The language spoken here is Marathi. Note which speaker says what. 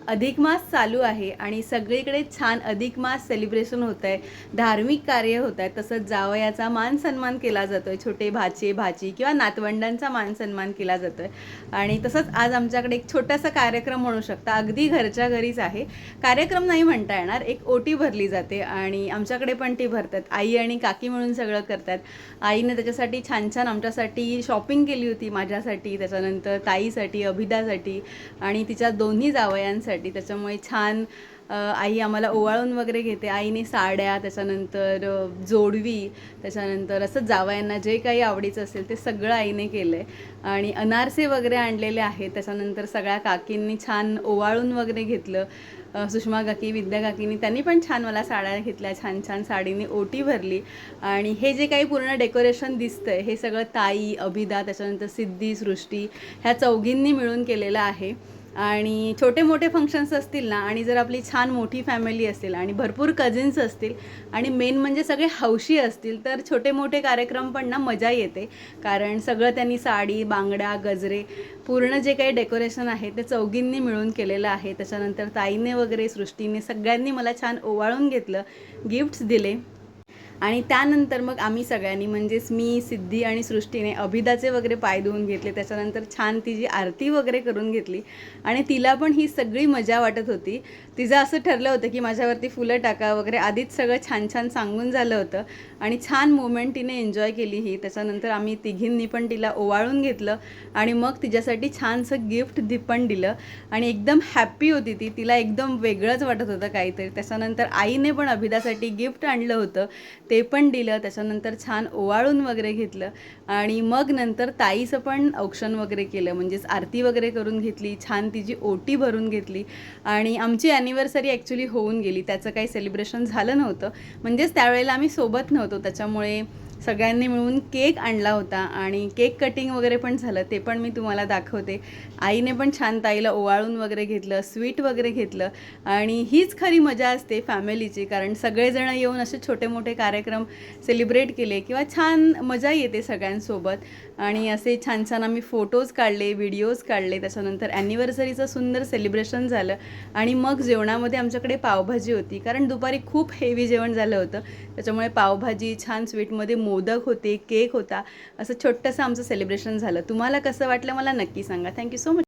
Speaker 1: अधिक मास चालू आहे आणि सगळीकडे छान अधिक मास सेलिब्रेशन होत आहे, धार्मिक कार्य होत आहे. तसंच जावयाचा मान सन्मान केला जातो आहे, छोटे भाचे भाची किंवा नातवंडांचा मान सन्मान केला जातो आहे. आणि तसंच आज आमच्याकडे एक छोटासा कार्यक्रम म्हणू शकता, अगदी घरच्या घरीच आहे. कार्यक्रम नाही म्हणता येणार, एक ओटी भरली जाते आणि आमच्याकडे पण ती भरतात. आई आणि काकी मिळून सगळं करतात. आईने त्याच्यासाठी छान छान आमच्यासाठी शॉपिंग केली होती, माझ्यासाठी, त्याच्यानंतर ताईसाठी, अभिदासाठी आणि तिच्या दोन्ही जावयांसाठी. त्याच्यामुळे छान आई आम्हाला ओवाळून वगैरे घेते. आईने साड्या, त्याच्यानंतर जोडवी, त्याच्यानंतर असं जावयांना जे काही आवडीचं असेल ते सगळं आईने केलं आहे आणि अनारसे वगैरे आणलेले आहेत. त्याच्यानंतर सगळ्या काकींनी छान ओवाळून वगैरे घेतलं. सुषमा काकी, विद्या काकींनी, त्यांनी पण छान मला साड्या घेतल्या, छान छान साडीने ओटी भरली. आणि हे जे काही पूर्ण डेकोरेशन दिसतंय हे सगळं ताई, अभिदा, त्याच्यानंतर सिद्धी, सृष्टी ह्या चौघींनी मिळून केलेलं आहे. आणि छोटे मोठे फंक्शन्स असतील ना, आणि जर आपली छान मोठी फॅमिली असेल आणि भरपूर कझिन्स असतील आणि मेन म्हणजे सगळे हौशी असतील तर छोटे मोठे कार्यक्रम पण ना मजा येते. कारण सगळं त्यांनी साडी, बांगड्या, गजरे, पूर्ण जे काही डेकोरेशन आहे ते चौघींनी मिळून केलेलं आहे. त्याच्यानंतर ताईने वगैरे, सृष्टीने, सगळ्यांनी मला छान ओवाळून घेतलं, गिफ्ट्स दिले. आणि त्यानंतर मग आम्ही सगळ्यांनी म्हणजेच मी, सिद्धी आणि सृष्टीने अभिदाचे वगैरे पाय धुवून घेतले. त्याच्यानंतर छान तिची आरती वगैरे करून घेतली आणि तिला पण ही सगळी मजा वाटत होती. तिचं असं ठरलं होतं की माझ्यावरती फुलं टाका वगैरे, आधीच सगळं छान छान सांगून झालं होतं आणि छान मोमेंट तिने एन्जॉय केली ही. त्याच्यानंतर आम्ही तिघींनी पण तिला ओवाळून घेतलं आणि मग तिच्यासाठी छानसं गिफ्ट पण दिलं आणि एकदम हॅप्पी होती ती. तिला एकदम वेगळंच वाटत होतं काहीतरी. त्याच्यानंतर आईने पण अभिदासाठी गिफ्ट आणलं होतं, ते पण दिलं. त्याच्यानंतर छान ओवाळून वगैरे घेतलं आणि मग नंतर ताईचं पण औक्षण वगैरे केलं, म्हणजेच आरती वगैरे करून घेतली, छान तिची ओटी भरून घेतली. आणि आमची ॲनिव्हर्सरी ॲक्च्युली होऊन गेली, त्याचं काही सेलिब्रेशन झालं नव्हतं, म्हणजेच त्यावेळेला आम्ही सोबत नव्हतो. त्याच्यामुळे सगळ्यांनी मिळून केक आणला होता आणि केक कटिंग वगैरे पण झालं, ते पण मी तुम्हाला दाखवते. आईने पण छान ताईला ओवाळून वगैरे घेतलं, स्वीट वगैरे घेतलं. आणि हीच खरी मजा असते फॅमिलीची, कारण सगळेजण येऊन असे छोटे मोठे कार्यक्रम सेलिब्रेट केले किंवा छान मजा येते सगळ्यांसोबत. आणि असे छान छान आम्ही फोटोज काढले, व्हिडिओज काढले. त्याच्यानंतर ॲनिव्हर्सरीचं सुंदर सेलिब्रेशन झालं आणि मग जेवणामध्ये आमच्याकडे पावभाजी होती, कारण दुपारी खूप हेवी जेवण झालं होतं. त्याच्यामुळे पावभाजी, छान स्वीटमध्ये मोदक होते, केक होता. असं छोटंसं आमचं सेलिब्रेशन झालं. तुम्हाला कसं वाटलं मला नक्की सांगा. Thank you so much.